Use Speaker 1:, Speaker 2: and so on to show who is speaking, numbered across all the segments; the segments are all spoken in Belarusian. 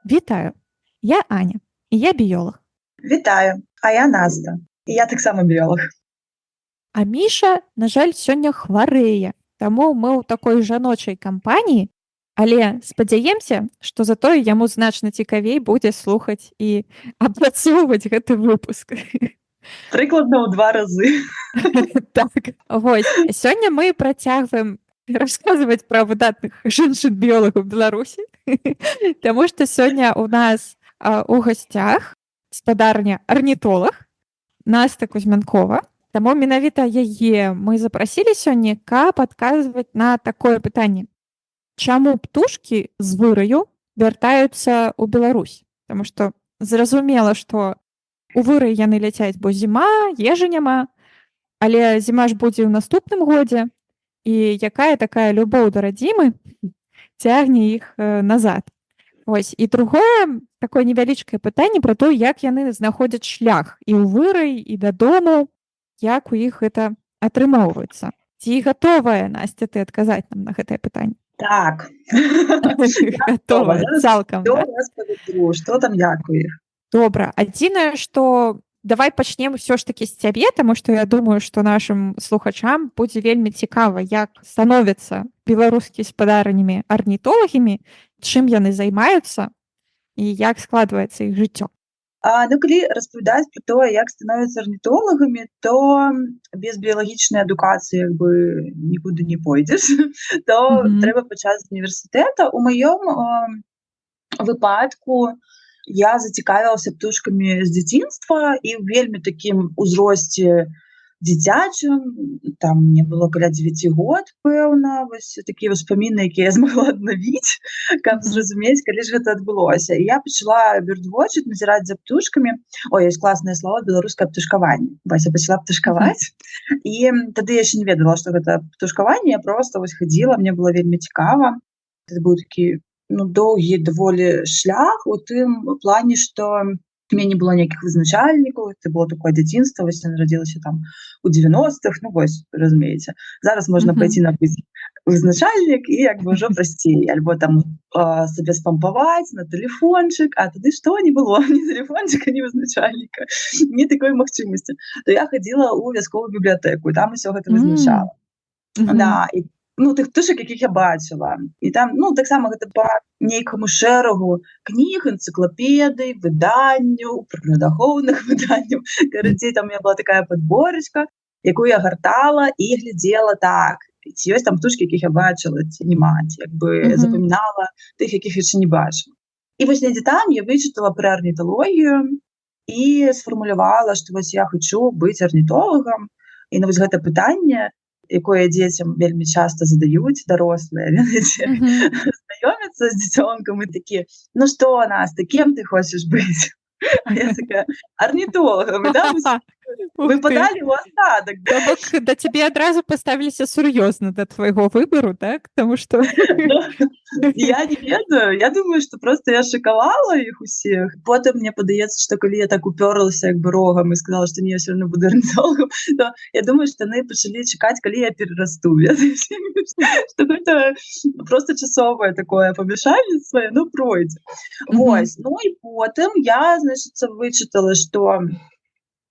Speaker 1: Вітаю, я Аня, і я біолог.
Speaker 2: Вітаю, а я Наста. І я таксама біолог.
Speaker 1: А Міша, на жаль, сёння хварэе, таму мы ў такой жаночай кампаніі, але спадзяемся, што затое яму значна цікавей будзе слухаць і апрацоўваць гэты выпуск.
Speaker 2: Прыкладна ў 2 разы.
Speaker 1: Так, вось. Сёння мы працягваем расказваць пра выдатных жанчын-біолагаў Беларусі, таму што сёння ў нас у гасцях спадарня-арнітолаг Наста Кузьмянкова. Таму менавіта яе мы запрасілі сёння, каб адказваць на такое пытанне. Чаму птушкі з выраю вяртаюцца ў Беларусь? Таму што зразумела, што у вырай яны ляцяць, бо зіма, ежы няма, але зіма ж будзе ў наступным годзе, і якая такая любоў да радзімы цягне іх назад. Вось. І другое такое невялічкае пытанне пра то, як яны знаходзяць шлях і ў вырай, і дадому, як у іх гэта атрымоўваецца. Ці гатовая, Насця, ты адказаць нам на гэтае пытанне?
Speaker 2: Так.
Speaker 1: Гатовая, цалкам, да?
Speaker 2: Што там як у іх?
Speaker 1: Добра. Адзінае, што давай пачнем ўсё ж такі з цябе, таму што я думаю, што нашым слухачам будзе вельмі цікава, як становяцца беларускія спадарнямі арнітолагамі, чым яны займаюцца і як складваецца іх жыццё.
Speaker 2: Калі распавядаць пра тое, як становяцца арнітолагамі, то без біялагічнай адукацыі нікуды не пойдзеш, то трэба пачаць з універсітэта. У маём выпадку я зацікавілася птушкамі з дзяцінства і ў вельмі такім узросце дзіцячым, там мне было каля 9 год, пэўна, вось такія ўспаміны, якія я змагла аднавіць, каб зразумець, калі ж гэта адбылося. І я пачала бёрдвотчыць, назіраць за птушкамі. Ой, ёсць класнае слово беларускае птушкаванне. Вось я пачала птушкаваць, і тады я яшчэ не ведала, што гэта птушкаванне, я проста вось хадзіла, мне было вельмі цікава. Гэта быў такі доўгі даволі шлях у тым плане, што у мяне не было ніякіх вызначальнікаў, это было такое дзяцінства, вось я нарадзілася там у 90-х, ну вось, разумееце. Зараз можна пайти набыць вызначальнік і ўжо прасцей, альбо там сабе спампаваць на тэлефончык, а тады што не было, ні тэлефончыка, ні вызначальніка, ні такой магчымасці. То я хадзіла ў вясковую бібліятэку, і там усё гэта вызначала. Да, і тых птушак, якіх я бачыла. І там, таксама гэта па нейкаму шэрагу кніг, энцыклапедый, выданняў, прыродаахоўных выданняў. Карацей, там у меня была такая падборачка, якую я гартала і глядзела так, ці ёсць там птушкі, якіх я бачыла, ці няма, ці запамінала тых, якіх яшчэ не бачыла. І вось недзе там я вычытала пра арніталогію і сфармулявала, што вось я хачу быць арнітолагам. І на вось гэта пытанне, якое дзецям вельмі часта задаюць дарослыя, знаёмяцца з дзіцёнкам і такі: ну што, Наста, кем ты хочаш быць? А я такая: арнітолагам. І там выпадалі ў асадак.
Speaker 1: То бок да цябе адразу паставіліся сур'ёзна да твайго выбару, так? Таму што...
Speaker 2: Я не ведаю. Я думаю, што проста я шакавала іх усіх. Потым мне падаецца, што калі я так упёрлася рогам і сказала, што не, я ўсё роўно буду арнітолагам, то я думаю, што яны пачалі чакаць, калі я перарасту. Што гэта проста часовае такое памяшальніцтва, яно пройдзе. Вось. Ну і потым я, значыцца, вычытала, што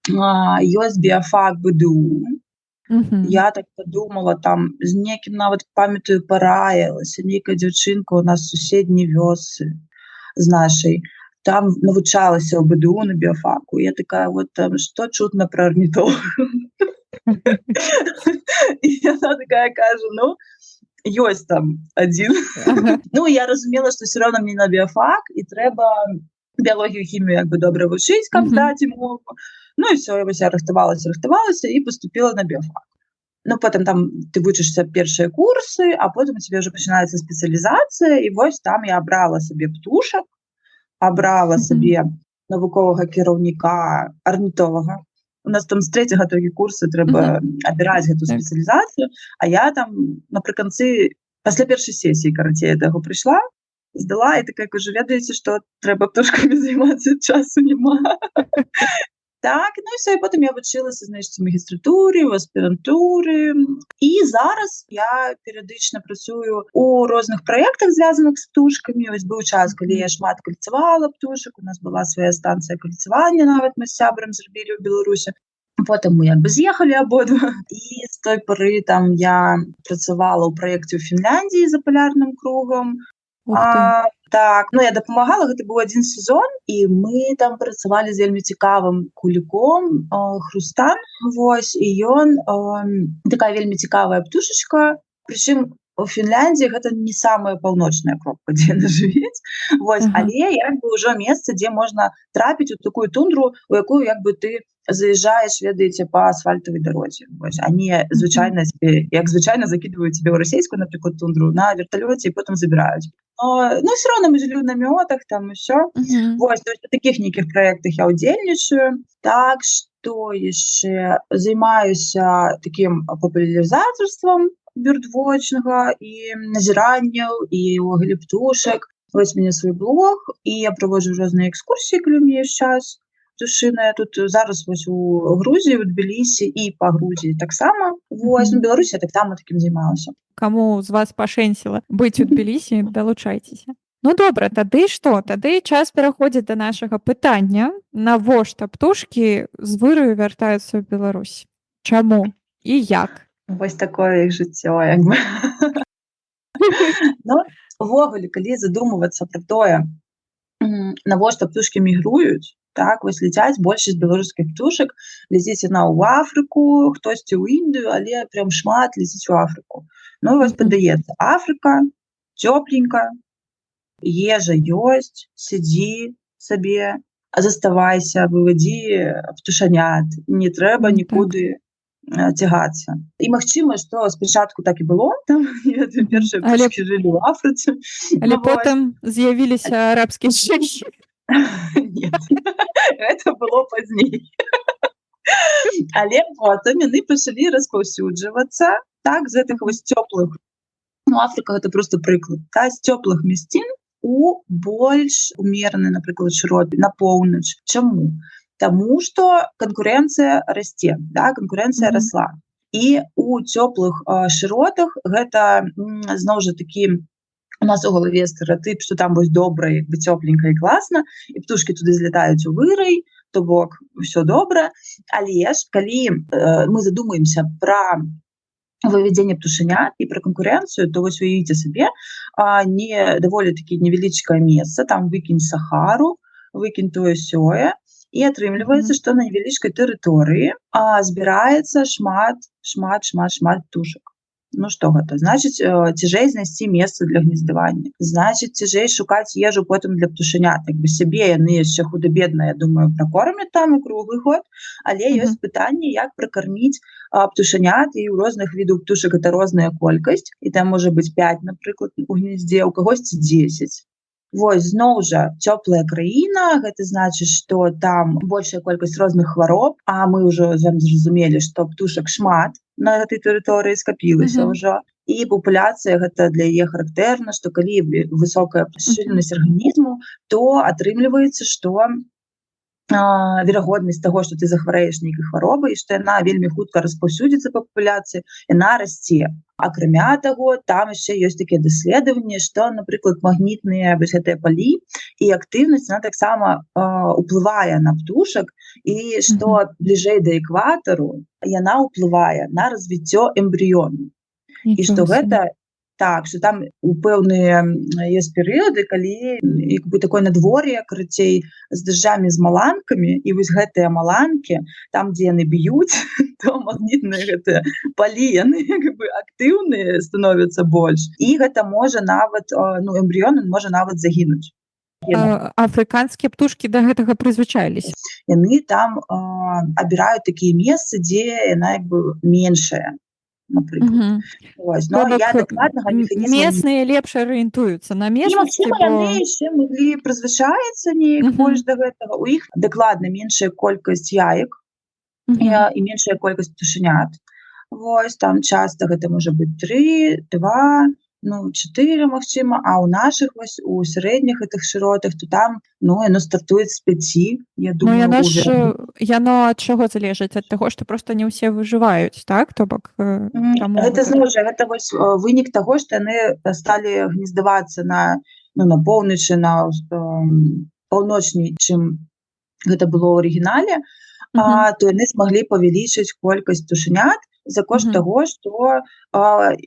Speaker 2: ёсць біяфак БДУ. Я так подумала, там з некім нават, памятаю, параілася, нейкая дзяўчынка у нас суседняй вёсцы з нашай, там навучалася ў БДУ на біяфаку. Я такая: вот там што чутна пра арнітолагаў? І яна такая кажа: ёсць там адзін. Я разумела, што ўсё роўна мне на біяфак, і трэба біялогію, хімію добра вучыць, каб здаць мову. Ну і все, я рыхтавалася і паступила на біяфак. Потым там ты вучышся першыя курсы, а потым у тебе ўжо пачынаецца спецыялізацыя, і вось там я абрала сабе птушак, абрала сабе навуковага кіраўніка арнітолага. У нас там з 3-го толькі курсы трэба абіраць гэту спецыялізацыю, а я там напрыканцы, пасля першай сесіі, карацей, да яго прыйшла, здала, і такая кажу: ведаеце, што трэба птушкамі займацца, часу няма. Так, і все, і потым я вучылася, значыць, у магістратуры, у аспірантуры, і зараз я перыядычна працую у розных праектах, звязаных з птушкамі. Вось быў час, калі я шмат кальцавала птушак, у нас была свая станцыя кальцавання, нават мы з сябрам зрабілі ў Беларусі. Потым мы як бы з'ехалі абодва. І з той поры там я працавала ў праекце ў Фінляндіі за палярным кругам. Так, я дапамагала, гэта быў адзін сезон, і мы там працавалі з вельмі цікавым куліком, хрустан, вось, і ён такая вельмі цікавая птушачка, прычым у Фінляндіі гэта не самая паўночная кропка, дзе яна жывець, вось, але як бы ўжо месца, дзе можна трапіць у такую тундру, у якую як бы ты заезжаешь, ведаеце, по асфальтавай дарозе. Вось, а не звычайна себе, як звычайна закидывают тебе ў расійскую, напрыклад, тундру на верталёце і потым забіраюць. Все равно мы жили в наметах, там и все. Вот, то есть в таких неких проектах я удзельнічаю. Так что еще занимаюсь таким популяризаторством бёрдвотчинга и назиранняў, и увогуле птушек. Вось у меня свой блог, и я провожу разные экскурсии, калі у меня есть час. Птушиная тут зараз вось у Грузії, у Тбілісі і па Грузії таксама. Вось, у Беларусі я таксама таким займалася.
Speaker 1: Каму з вас пашэнціла быць у Тбілісі, далучайцеся. Ну добра, тады што? Тады час пераходзіць да нашага пытання. Навошта птушкі з выраю вяртаюцца ў Беларусь? Чаму і як?
Speaker 2: Вось такое іх жыццё, як бы. Ну, увогуле, калі задумвацца пра тое, навошта птушкі мігруюць, так, вось ляцяць большасць беларускіх птушак, ляціць яна ў Афрыку, хтосьці ў Індыю, але прям шмат ляціць у Афрыку. Ну, і вось падаецца, Афрыка, цёпленька, ежа ёсць, сядзі сабе, заставайся, вывадзі птушанят, не трэба нікуды цягацца. І магчыма, што спачатку так і было, там, першыя птушкі жылі ў Афрыцы.
Speaker 1: Але потым з'явіліся арабскія шэйхі.
Speaker 2: Нет, это было пазней. Але потым яны пачалі распаўсюджвацца, так, з гэтых вось цёплых. Ну, Афрыка гэта просто прыклад, та, з цёплых мясцін у больш умеранай, напрыклад, шыроты, на поўнач. Чаму? Таму што канкурэнцыя расце, да, канкурэнцыя расла. І у цёплых шыротах гэта зноў жа такі у нас у галаве стэрэатып, што там вось добра, як бы цёпленька і класна, і птушкі туды злятаюць у вырай, то бок усё добра. Але ж калі мы задумаемся пра вывядзенне птушанят і пра канкурэнцыю, то вось уявіце сабе, не даволі такі невялічкае месца, там выкінь Сахару, выкінь тое-сёе, і атрымліваецца, што на невялічкай тэрыторыі збіраецца шмат птушак. Ну што гэта? Значыць, цяжэй знайсці месца для гнездавання. Значыць, цяжэй шукаць ежу потым для птушанят. Як бы сябе яны яшчэ худа-бедна, я думаю, пракормляць там і круглы год, але ёсць пытанне, як пракарміць птушанят, і ў розных відаў птушак гэта розная колькасць, і там можа быць 5, напрыклад, у гнездзе, у кагосьці 10. Вось, зноў жа, цёплая краіна, гэта значыць, што там большая колькасць розных хвароб, а мы ўжо зразумелі, што птушак шмат на гэтай тэрыторыі скапілася ўжо. І папуляцыя гэта для яе характэрна, што калі высокая шчыльнасць арганізму, то атрымліваецца, што верагоднасць таго, што ты захварэеш нейкай хваробай, што яна вельмі хутка распаўсюдзіцца па папуляцыі, яна расце. Акрамя таго, там яшчэ ёсць такія даследаванні, што, напрыклад, магнітныя вось гэтыя палі і актыўнасць, яна таксама ўплывае на птушак, і што бліжэй да экватару яна ўплывае на развіццё эмбрыёну. І што гэта так, што там у пэўныя ёсць перыяды, калі як бы такое надвор'е, карацей, з дажджамі, з маланкамі, і вось гэтыя маланкі, там, дзе яны б'юць, то магнітныя гэтыя палі, яны як бы актыўныя становяцца больш. І гэта можа нават, ну, эмбрыён можа нават загінуць.
Speaker 1: Афрыканскія птушкі да гэтага прызвычаіліся.
Speaker 2: Яны там абіраюць такія месцы, дзе яна як бы меншая. Напрыклад. Ось, но я дакладнага механізму...
Speaker 1: Местныя лепш арыентуюцца на местнасці,
Speaker 2: бо... яны яшчэ маглі прызвычаіцца неяк больш да гэтага. У іх дакладна меншая колькасць яек і меншая колькасць птушанят. Вось, там часта гэта можа быць 3, 2, ну, 4, магчыма, а ў нашых вось у сярэдніх гэтых шыротах, то там, ну, яно стартуе з 5, я
Speaker 1: Ну,
Speaker 2: думаю,
Speaker 1: яно
Speaker 2: у
Speaker 1: ж, яно ад чаго залежыць? Ад таго, што проста не ўсе выжываюць, так? То бок, таму
Speaker 2: Гэта
Speaker 1: гэта
Speaker 2: зноў
Speaker 1: так.
Speaker 2: жа, гэта вось вынік таго, што яны сталі гнездавацца на, ну, на поўначы, на паўночней, чым гэта было ў арыгінале,
Speaker 1: Мгм.
Speaker 2: то яны змаглі павялічыць колькасць птушанят за кошт
Speaker 1: Мгм.
Speaker 2: таго, што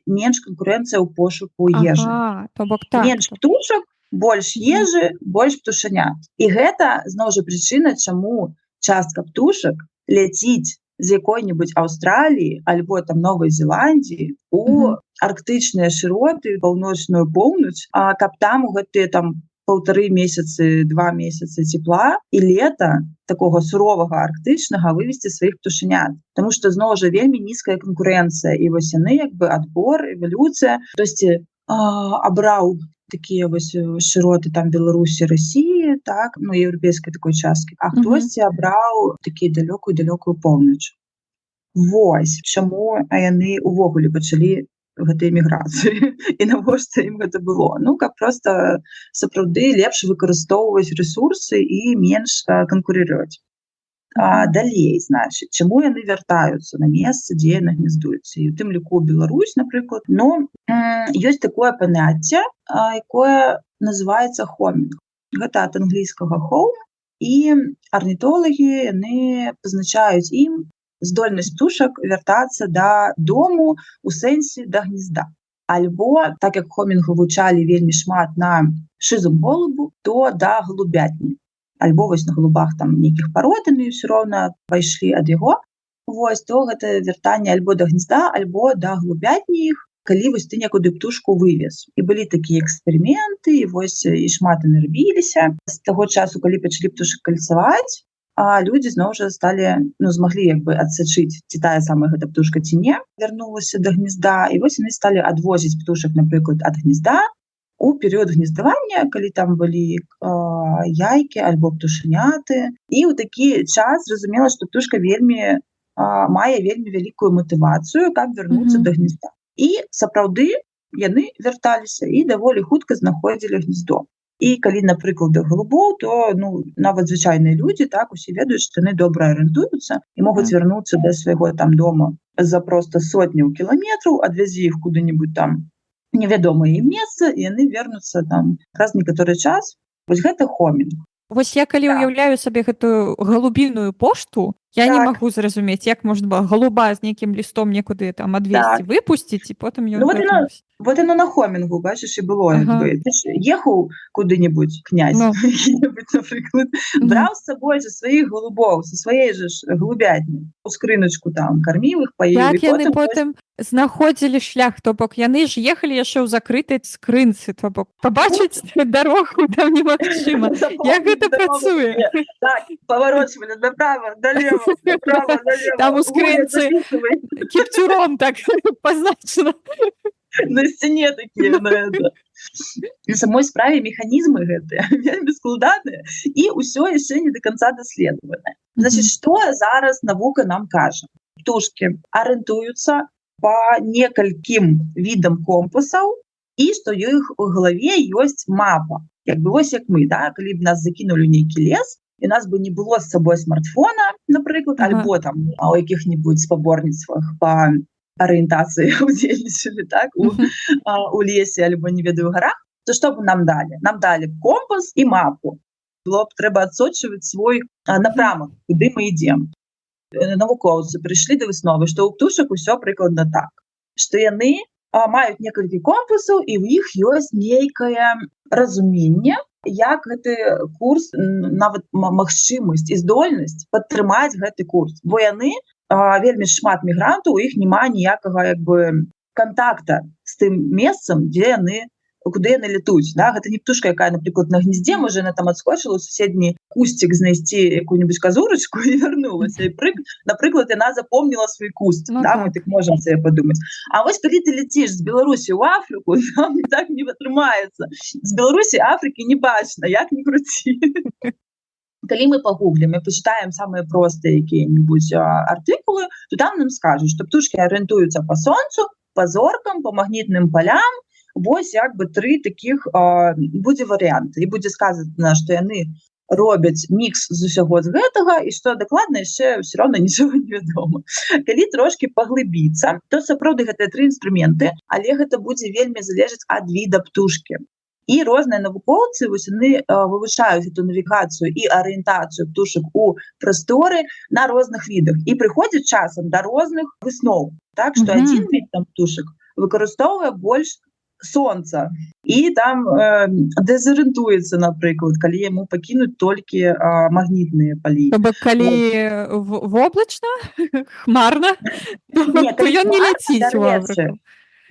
Speaker 2: менш канкурэнцыя ў пошуку ежы.
Speaker 1: Ага, то бок так.
Speaker 2: Менш птушак, больш
Speaker 1: Мгм.
Speaker 2: ежы, больш птушанят. І гэта, зноў жа, прычына, чаму частка птушак ляціць з якой-небудзь Аўстраліі альбо там Новай Зеландіі у
Speaker 1: Мгм.
Speaker 2: арктычныя шыроты, паўночную поўнач, каб там у гэтыя там 1,5 месяцы, 2 месяцы цепла і лета такога суровага арктычнага вывесці сваіх птушанят. Таму што, зноў жа, вельмі нізкая канкурэнцыя, і вось яны як бы адбор, эвалюцыя. Хтосьці абраў такія вось шыроты там Беларусі, Расіі, так, ну, еўрапейскай такой часткі, а
Speaker 1: Мгм.
Speaker 2: хтосьці абраў такі далёкую поўнач. Вось чаму яны ўвогуле пачалі гэтай эміграцыі і навошта ім гэта было. Ну, каб проста сапраўды лепш выкарыстоўваць рэсурсы і менш канкурыраваць.
Speaker 1: Мгм.
Speaker 2: Далей, значыць, чаму яны вяртаюцца на месца, дзе яны гнездуюцца. І у тым ліку Беларусь, напрыклад. Ну, ёсць такое паняцце, якое называецца хомінг. Гэта ад англійскага home, і арнітолагі, яны пазначаюць ім здольнасць птушак вяртацца да дому у сэнсе да гнезда. Альбо, так як хомінг вывучалі вельмі шмат на шызым голубу, то да голубятні. Альбо вось на голубах там нейкіх парод, яны ўсё роўна пайшлі ад яго. Вось, то гэта вяртанне альбо да гнезда, альбо да голубятні іх, калі вось ты некуды птушку вывез. І былі такія эксперыменты, і вось і шмат яны рабіліся. З таго часу, калі пачалі птушак кальцаваць, людзі зноў жа сталі, ну, змаглі як бы адсачыць, ці тая самая гэта птушка ці не, вярнулася да гнезда, і вось яны сталі адвозіць птушак, напрыклад, ад гнезда у перыяд гнездавання, калі там былі яйкі альбо птушаняты. І ў такі час зразумела, што птушка вельмі мае вельмі вялікую матывацыю, каб вярнуцца
Speaker 1: Мгм.
Speaker 2: да гнезда. І сапраўды яны вярталіся і даволі хутка знаходзілі гнездо. І калі, напрыклад, да голубоў, то, ну, нават звычайныя людзі, так, усе ведаюць, што яны добра арыентуюцца і могуць
Speaker 1: Так.
Speaker 2: вярнуцца да свайго там дома за проста сотняў кіламетраў, адвязі іх куды-небудзь там невядомае ім месца, і яны вернуцца там праз некаторы час. Вось гэта хомінг.
Speaker 1: Вось я калі
Speaker 2: Так.
Speaker 1: ўяўляю сабе гэтую галубіную пошту, я не
Speaker 2: Так.
Speaker 1: магу зразумець, як можна было голуба з нейкім лістом некуды там адвезці,
Speaker 2: Так.
Speaker 1: выпусціць, і потым
Speaker 2: Ну,
Speaker 1: ён
Speaker 2: вот яно,
Speaker 1: вярнуўся.
Speaker 2: вот яно на хомінгу, бачыш, і было, як
Speaker 1: Ага.
Speaker 2: бы. Ты ж ехаў куды-небудзь, князь,
Speaker 1: Ну.
Speaker 2: які-небудзь, напрыклад,
Speaker 1: Мгм.
Speaker 2: браў з сабой же сваіх голубоў, са сваёй же ж голубятні, у скрыначку там карміў іх, паіў, і
Speaker 1: Як яны
Speaker 2: потым
Speaker 1: потым знаходзілі шлях, то бок яны ж ехалі яшчэ ў закрытай скрынцы, то бок пабачыць дарогу там немагчыма. Як гэта працуе?
Speaker 2: Так, паварочвалі направа, налево, направа, налево.
Speaker 1: Там у
Speaker 2: Гуля,
Speaker 1: скрынцы
Speaker 2: записывай.
Speaker 1: кіпцюром так пазначана.
Speaker 2: На сцяне такія, на это. На самой справе механізмы гэтыя вельмі складаныя, і ўсё яшчэ не да канца даследаванае. Значыць, што зараз навука нам кажа? Птушкі арыентуюцца па некалькім відам компасаў, і што ў іх у галаве ёсць мапа. Як бы вось як мы, да? Калі б нас закінулі ў нейкі лес, і нас бы не было з сабой смартфона, напрыклад,
Speaker 1: Ага.
Speaker 2: альбо там у якіх-небудзь спаборніцтвах па арыентацыі удзельнічалі, так, у лесе, альбо, не ведаю, у гарах, то што б нам далі? Нам далі компас і мапу. Было б трэба адсочваць свой напрамак, куды мы ідзем. Навукоўцы прыйшлі да высновы, што ў птушак усё прыкладна так, што яны маюць некалькі компасаў, і ў іх ёсць нейкае разуменне, як гэты курс, нават магчымасць і здольнасць падтрымаць гэты курс. Бо яны, вельмі шмат мігрантаў, у іх няма ніякага як бы кантакта з тым месцам, дзе яны, куды яны летуць, да? Гэта не птушка, якая, напрыклад, на гнездзе, можа, яна там адскочыла ў суседні кусцік знайсці якую-небудзь казурачку і вярнулася. І напрыклад, яна запомніла свой куст,
Speaker 1: Ну,
Speaker 2: да?
Speaker 1: так.
Speaker 2: Мы так можам сабе падумаць. А вось калі ты ляціш з Беларусі ў Афрыку, там так не атрымаецца. З Беларусі Афрыкі не бачна, як ні круці. Калі мы пагуглім і пачытаем самыя простыя якія-небудзь артыкулы, то там нам скажуць, што птушкі арыентуюцца па сонцу, па зоркам, па магнітным палям, Вось як бы 3 такіх будзе варыянты, і будзе сказана, што яны робяць мікс з усяго з гэтага, і што дакладна яшчэ ўсё роўна нічога не вядома. Калі трошкі паглыбіцца, то сапраўды гэтыя 3 інструменты, але гэта будзе вельмі залежаць ад віда птушкі. І розныя навукоўцы вось яны вывучаюць эту навігацыю і арыентацыю птушак у прасторы на розных відах і прыходзяць часам да розных высноў. Так што адзін від там птушак выкарыстоўвае больш сонца і там дэзарыентуецца, напрыклад, калі яму пакінуць толькі магнітныя палі.
Speaker 1: То бок калі воблачна, хмарна, то ён не ляціць у Афрыку.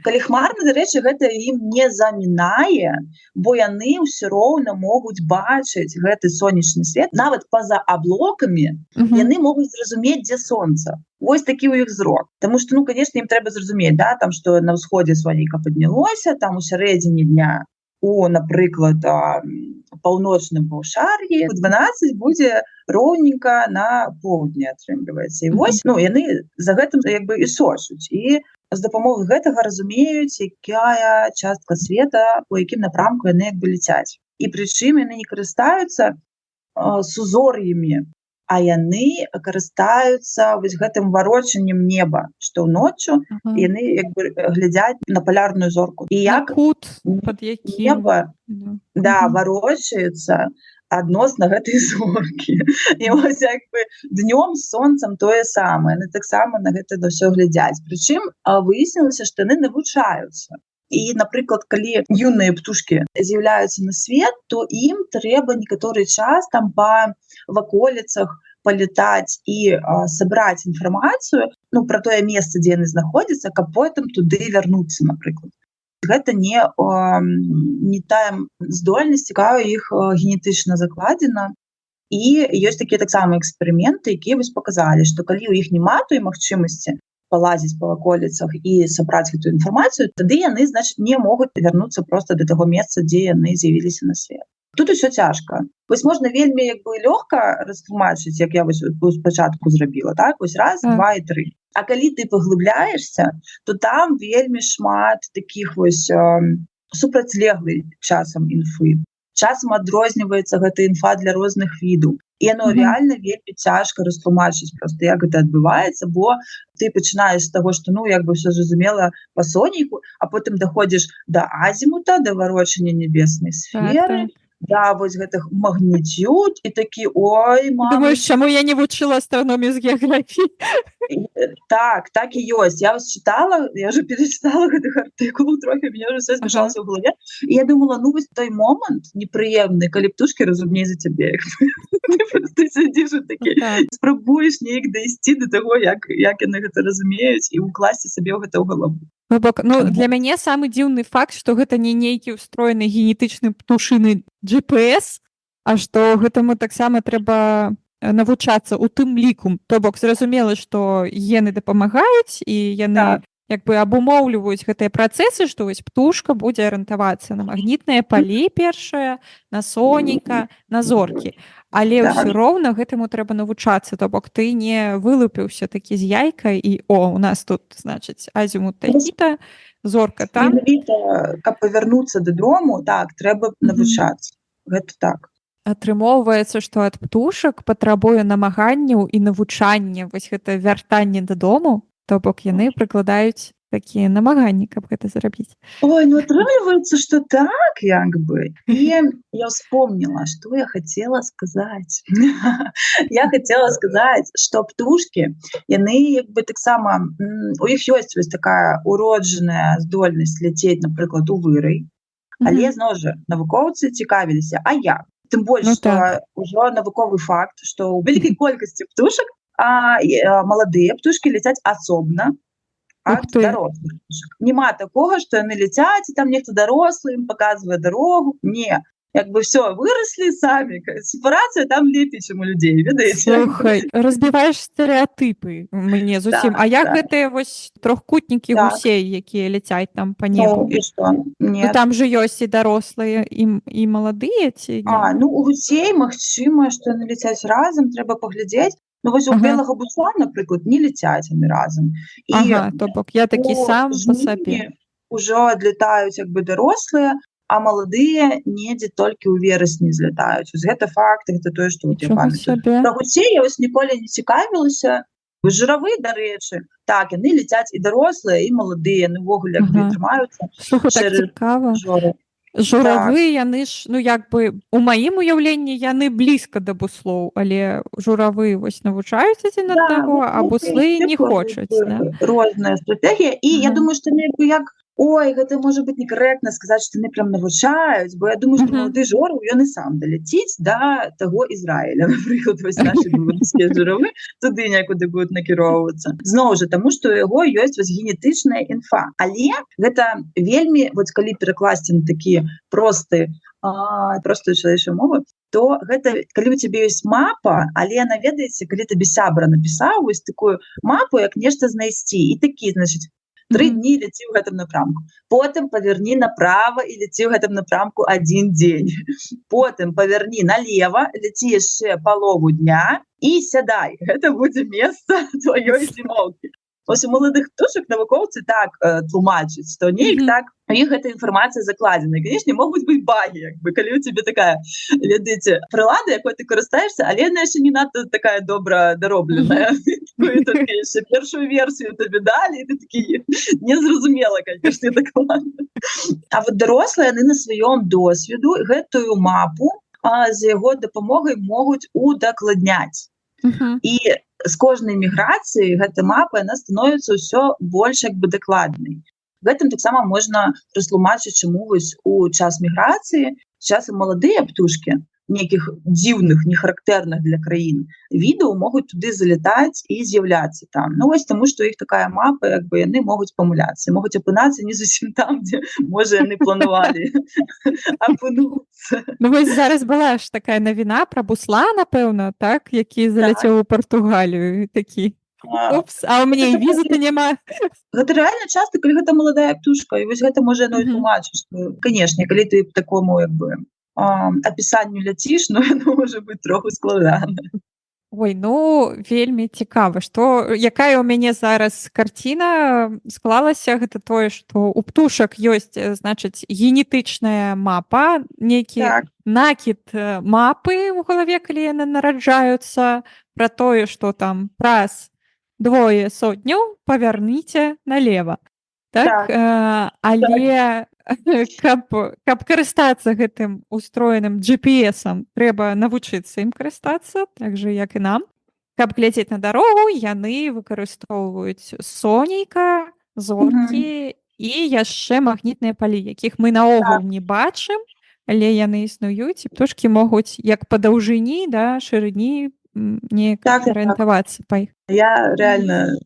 Speaker 2: Калі хмарна, дарэчы, гэта ім не замінае, бо яны ўсё роўна могуць бачыць гэты сонечны свет. Нават па-за аблокамі яны могуць зразумець, дзе сонца. Вось такі ў іх зрок. Таму што, канешне, ім трэба зразумець, да, там, што на ўсходзе сонейка паднялося, там у сярэдзіне дня у, напрыклад, паўночным паўшар'і 12 будзе роўненька на поўдні атрымліваецца. І вось, яны за гэтым як бы і сочуць. І з дапамогай гэтага разумеюць, якая частка света, у якім напрамку яны як бы ляцяць. І прычым яны не карыстаюцца сузор'ямі, а яны карыстаюцца вось гэтым варочаннем неба, што ўноччу яны як бы глядзяць на палярную зорку. І як
Speaker 1: кут, пад якім
Speaker 2: неба варочаецца адносна гэтай зоркі. І вось як бы днём з сонцам тое самае. Яны таксама на гэта ўсё глядзяць. Прычым выяснілася, што яны навучаюцца. І, напрыклад, калі юныя птушкі з'яўляюцца на свет, то ім трэба некаторы час там па ваколіцах палетаць і сабраць інфармацыю, пра тое месца, дзе яны знаходзяцца, каб потым туды вярнуцца, напрыклад. Гэта не тая здольнасць, якая іх генетычна закладзена. І ёсць такія таксама эксперыменты, якія вось паказалі, што калі ў іх няма той магчымасці палазіць па ваколіцах і сабраць гэтую інфармацыю, тады яны, значыць, не могуць вярнуцца проста да таго месца, дзе яны з'явіліся на свет. Тут усё цяжка. Вось можна вельмі як бы лёгка растлумачыць, як я вось спачатку зрабіла, так? Вось раз, два і тры. А калі ты паглыбляешся, то там вельмі шмат такіх вось супрацьлеглай часам інфы. Часам адрозніваецца гэта інфа для розных відаў. І яно реально вельмі цяжка растлумачыць проста, як гэта адбываецца, бо ты пачынаеш з таго, што як бы ўсё зразумела па сонейку, а потым даходзіш да азімута, да варочання небеснай сферы, да вось гэтых магнітюд, і такі, ой, мама...
Speaker 1: Думаеш, чаму я не вучыла астраномію з геаграфіі?
Speaker 2: Так і ёсць. Я вас чытала, я ўжо перачытала гэтых артыкулаў трохі, мне ўжо ўсё змяшалася ў галаве. І я думала, вось той момант непрыемны, калі птушкі разумней за цябе. Ты просто сядзіш і такі, спрабуеш неяк дайсці да таго, як яны гэта разумеюць, і укласці сабе гэта ў галаву.
Speaker 1: Для мяне самы дзіўны факт, што гэта не нейкі ўстроены генетычны птушыны GPS, а што гэтаму таксама трэба навучацца ў тым ліку. То бок зразумела, што гены дапамагаюць, і яны як бы абумоўліваюць гэтыя працэсы, што вось птушка будзе арыентавацца на магнітныя палі першае, на сонейка, на зоркі. Але ўсё роўна гэтаму трэба навучацца, то бок ты не вылупіўся такі з яйкай і у нас тут, значыць, азімут такі-то, зорка там.
Speaker 2: Каб павярнуцца дадому, так, трэба навучацца. Гэта так.
Speaker 1: Атрымоўваецца, што ад птушак патрабуе намаганняў і навучання, вось гэта вяртанне дадому, то бок яны прыкладаюць такія намаганні, каб гэта зрабіць.
Speaker 2: Ой, атрымліваецца, што так, як бы. І я вспомнила, што я хацела сказаць. Я хацела сказаць, што птушкі, яны як бы таксама, у іх ёсць вось такая уроджаная здольнасць ляцець, напрыклад, у вырай, але, зноў жа, навукоўцы цікавіліся, а як? Тым больш, што ўжо навуковы факт, што ў вялікай колькасці птушак маладыя птушкі ляцяць асобна ад дарослых птушак. Нема такога, што яны ляцяць, і там нехта дарослы ім паказвае дарогу. Не. Як бы ўсё, выраслі самі. Сепарацыя там лепей, чым у людзей, ведаеце?
Speaker 1: Слухай, разбіваеш стэрэатыпы мне зусім. А як гэтыя вось трохкутнікі гусей, якія ляцяць там па небу? Там жа ёсць і дарослыя, і маладыя, ці не?
Speaker 2: У гусей магчыма, што яны ляцяць разам, трэба паглядзець. Вось у белага буслана, напрыклад, не ляцяць яны разам.
Speaker 1: То бок я такі сам па сабе.
Speaker 2: ужо адлетаюць як бы дарослыя, а маладыя недзе толькі ў верасні злятаюць. Вось гэта факт, гэта тое, што я
Speaker 1: Нічога
Speaker 2: памятаю.
Speaker 1: сабе.
Speaker 2: Пра гусей я вось ніколі не цікавілася. Журавы, дарэчы, так, яны ляцяць і дарослыя, і маладыя, яны ўвогуле як бы
Speaker 1: Ага.
Speaker 2: трымаюцца.
Speaker 1: Слухай, так
Speaker 2: Шэры
Speaker 1: цікава.
Speaker 2: жоры.
Speaker 1: Журавы, яны ж, ну, як бы, у маім уяўленні яны блізка да буслоў, але журавы вось навучаюць адзін аднаго, а буслы не хочуць, да?
Speaker 2: Розная стратэгія. І я
Speaker 1: Ага.
Speaker 2: думаю, што як ой, гэта можа быць некарэктна сказаць, што яны прям навучаюць, бо я думаю, што малады жораў, ён і сам даляціць да таго Ізраіля. Напрыклад, вось нашы беларускія журавы туды некуды будуць накіроўвацца. Зноў жа, таму што у яго ёсць вось генетычная інфа. Але гэта вельмі, вось калі перакласці на такі простую чалавечую мову, то гэта калі у цябе ёсць мапа, але яна, ведаеце, калі табе сябра напісаў вось такую мапу, як нешта знайсці, і такі, значыць, 3 дні ляці ў гэтым напрамку. Потым паверні направа і ляці ў гэтым напрамку 1 дзень. Потым паверні налева, ляці яшчэ палову дня і сядай. Гэта будзе месца тваёй зімоўкі. Вось у маладых птушак навукоўцы так тлумачаць, што неяк так у іх гэта інфармацыя закладзена. І, канешне, могуць быць багі, як бы, калі у цябе такая, ведаеце, прылада, якой ты карыстаешься, але яна яшчэ не надта такая добра даробленая. Яшчэ першую версію табе далі, і ты такі незразумела, канешне, дакладна. А вот дарослыя, яны на сваём досведу гэтую мапу з яго дапамогай могуць удакладняць. І з кожнай міграцыі гэта мапа, яна становіцца ўсё больш як бы дакладнай. Гэтым таксама можна растлумачыць, чаму вось у час міграцыі часам маладыя птушкі нейкіх дзіўных, нехарактэрных для краін відаў могуць туды залетаць і з'яўляцца там. Ну вось таму, што іх такая мапа, як бы яны могуць памыляцца, могуць апынацца не зусім там, дзе, можа, яны планавалі апынуцца.
Speaker 1: Ну вось зараз была ж такая навіна пра бусла, напэўна, так, які заляцеў у Партугалію, такі. Упс, а ў мяне і візы-то няма.
Speaker 2: Гэта рэальна часта, калі гэта маладая птушка, і вось гэта можа яно і тлумачыць, што, канешне, калі ты такому, як бы, апісанню ляціш, ну, яно можа быць троху складана.
Speaker 1: Ой, ну, вельмі цікава, што, якая ў мяне зараз карціна склалася, гэта тое, што у птушак ёсць, значыць, генетычная мапа, нейкі накід мапы ў галаве, калі яны нараджаюцца, пра тое, што там праз 2 сотняў павярніце налева. Так? Але каб карыстацца гэтым устроеным GPS-ам, трэба навучыцца ім карыстацца, так же, як і нам. Каб глядзець на дарогу, яны выкарыстоўваюць сонейка, зоркі і яшчэ магнітныя палі, якіх мы наогул не бачым, але яны існуюць, і птушкі могуць як па даўжыні, да, шырыні неяк арыентавацца па іх.
Speaker 2: Я реально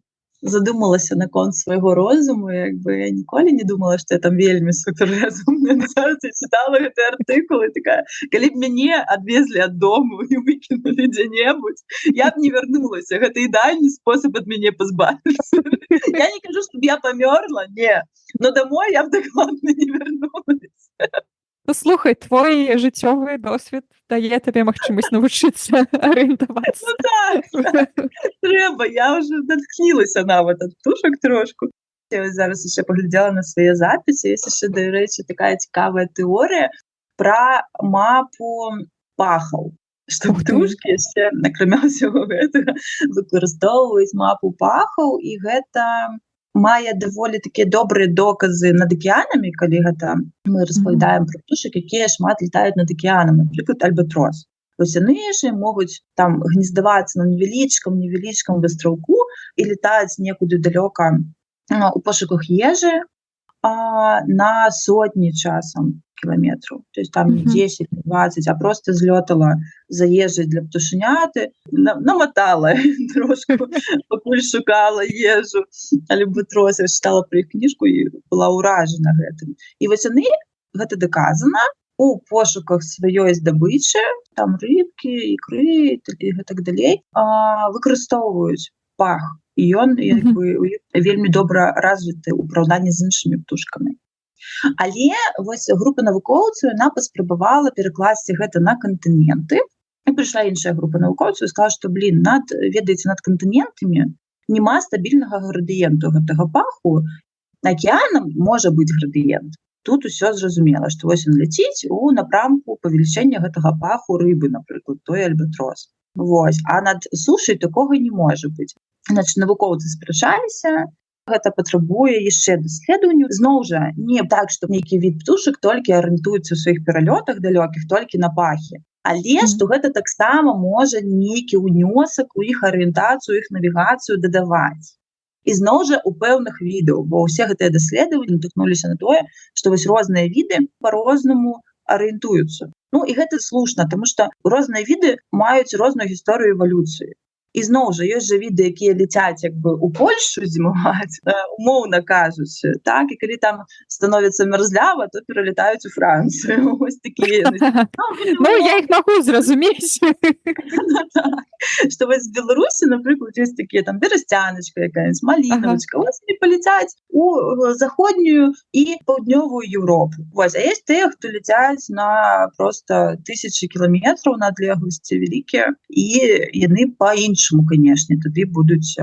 Speaker 2: задумалася наконт свайго розуму, як бы я ніколі не думала, што я там вельмі суперразумная. Насамрэч, чытала гэты артыкул і такая, калі б мяне адвезлі ад дому і выкінулі дзе-небудзь, я б не вярнулася. Гэта ідэальны спосаб ад мяне пазбавіцца. Я не кажу, што б я памёрла, не. Но домой я б дакладна не вярнулася.
Speaker 1: Ну, слухай, твой жыццёвы досвед дае табе магчымасць навучыцца арыентавацца.
Speaker 2: Ну так, трэба, я ўжо натхнілася нават ад птушак трошку. Я зараз яшчэ паглядзела на свае запісы, ёсць яшчэ, дарэчы, такая цікавая тэорыя пра мапу пахаў. Што птушкі яшчэ, акрамя ўсяго гэтага, выкарыстоўваюць мапу пахаў, і гэта мае даволі такія добрыя доказы над акеанамі, калі гэта мы распавядаем пра птушак, якія шмат летаюць над акеанам, напрыклад, альбатрос. Вось яны ж могуць там гнездавацца на невялічкам вастраўку і летаюць некуды далёка у пошуках ежы на сотні часам кіламетраў. То есть там не 10, не 20, а просто злётала за ежай для птушаняты, намотала трошку, пакуль шукала ежу. Альбатрос, я чытала пра іх кніжку і была ўражана гэтым. І вось яны, гэта даказана, у пошуках сваёй здабычы, там рыбкі, ікры і гэтак далей, выкарыстоўваюць пах. І ён вельмі добра развіты ў параўнанні з іншымі птушкамі. Але вось група навукоўцаў, яна паспрабавала перакласці гэта на кантыненты. І прыйшла іншая група навукоўцаў і сказала, што, ведаеце, над кантынентамі няма стабільнага градыенту гэтага паху. Акіянам можа быць градыент. Тут усё зразумела, што вось ён ляціць у напрамку павелічэння гэтага паху рыбы, напрыклад, той альбатрос. Вось. А над сушай такога не можа быць. Значыць, навукоўцы спрачаліся, гэта патрабуе яшчэ даследаванняў. Зноў жа, не так, што нейкі від птушак толькі арыентуецца ў сваіх пералётах далёкіх толькі на пахі. Але што гэта таксама можа нейкі ўнёсак у іх арыентацыю, іх навігацыю дадаваць. І зноў жа у пэўных відаў, бо ўсе гэтыя даследаванні натыкнуліся на тое, што вось розныя віды па-рознаму арыентуюцца. Ну і гэта слушна, таму што розныя віды маюць розную гісторыю эвалюцыі. І зноў жа ёсць жа віды, якія ляцяць як бы у Польшчу зімаваць, умоўна кажучы, так, і калі там становіцца мярзлява, то пералятаюць у Францыю. Вось такія.
Speaker 1: Ну, я іх магу зразумець.
Speaker 2: Што вось з Беларусі, напрыклад, ёсць такія там берасцяначка якая-нибудь, малінавачка, вось они паляцяць у заходнюю і паўднёвую Еўропу. Вось, а ёсць тыя, хто ляцяць на проста тысячы кіламетраў на адлегласці вялікія, і яны па-іншаму, канешне, тады будуць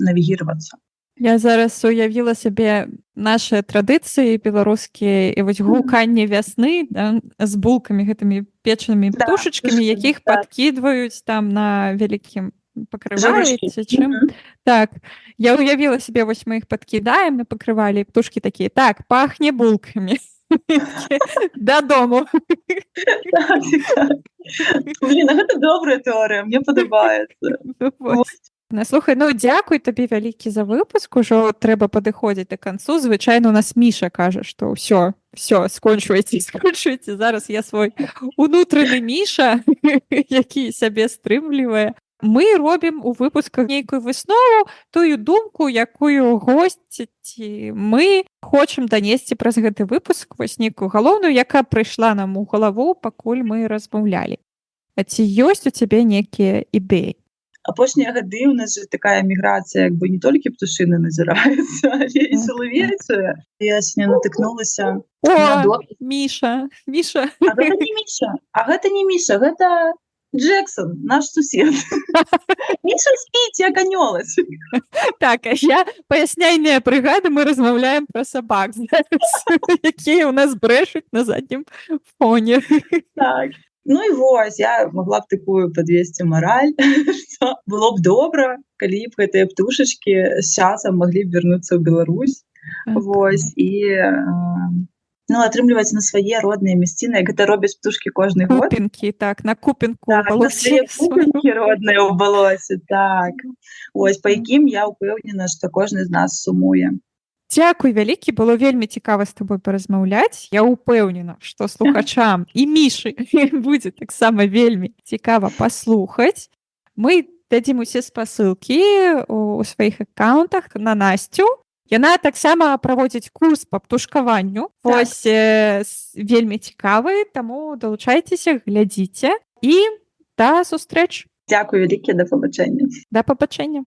Speaker 2: навігіравацца.
Speaker 1: Я зараз уявіла сабе нашы традыцыі беларускія і вось гуканне вясны, да, з булкамі гэтымі печанымі птушачкамі, якіх падкідваюць там на вялікім пакрывалі ці чым. Так, я уявіла сабе, вось мы іх падкідаем на пакрывалі, птушкі такія: так, пахне булкамі. Дадому.
Speaker 2: Блін, гэта добрая тэорыя, мне падабаецца.
Speaker 1: Слухай, ну дзякуй табе вялікі за выпуск, ужо трэба падыходзіць да канцу. Звычайна у нас Міша кажа, што ўсё, скончвайце, зараз я свой унутраны Міша, які сябе стрымлівае. Мы робім у выпусках нейкую выснову, тую думку, якую госць ці мы хочам данесці праз гэты выпуск, вось нейкую галоўную, якая прыйшла нам у галаву, пакуль мы размаўлялі. А ці ёсць у цябе нейкія ідэі?
Speaker 2: Апошнія гады у нас же такая міграцыя, як бы не толькі птушыны назіраецца, але і салавейчыя. Я сёння натыкнулася на допіс.
Speaker 1: Міша.
Speaker 2: А гэта не Міша, гэта Джексон, наш сусед. Міша спіць, як анёлась.
Speaker 1: Так, а я паясняльная брыгада, мы размаўляем пра сабак, якія ў нас брэшуць на заднім фоне.
Speaker 2: Так. Ну і вось, я магла б такую падвесці мараль, што было б добра, калі б гэтыя птушачкі з часам маглі б вярнуцца ў Беларусь. Вось, і атрымліваць на свае родныя мясціны, як гэта робяць птушкі кожны год.
Speaker 1: Купінкі, так, на купінку
Speaker 2: ў балосе. Так, на свае купінкі родныя ў балосе, так. Ось, па якім я ўпэўнена, што кожны з нас сумуе.
Speaker 1: Дзякуй вялікі, было вельмі цікава з табой паразмаўляць. Я ўпэўнена, што слухачам і Мішы будзе таксама вельмі цікава паслухаць. Мы дадзім усе спасылкі у сваіх аккаунтах на Насцю. Яна таксама праводзіць курс па птушкаванню. Вось вельмі цікавы, таму далучайцеся, глядзіце і да сустрэч.
Speaker 2: Дзякуй вялікі, да пабачэння.
Speaker 1: Да пабачэння.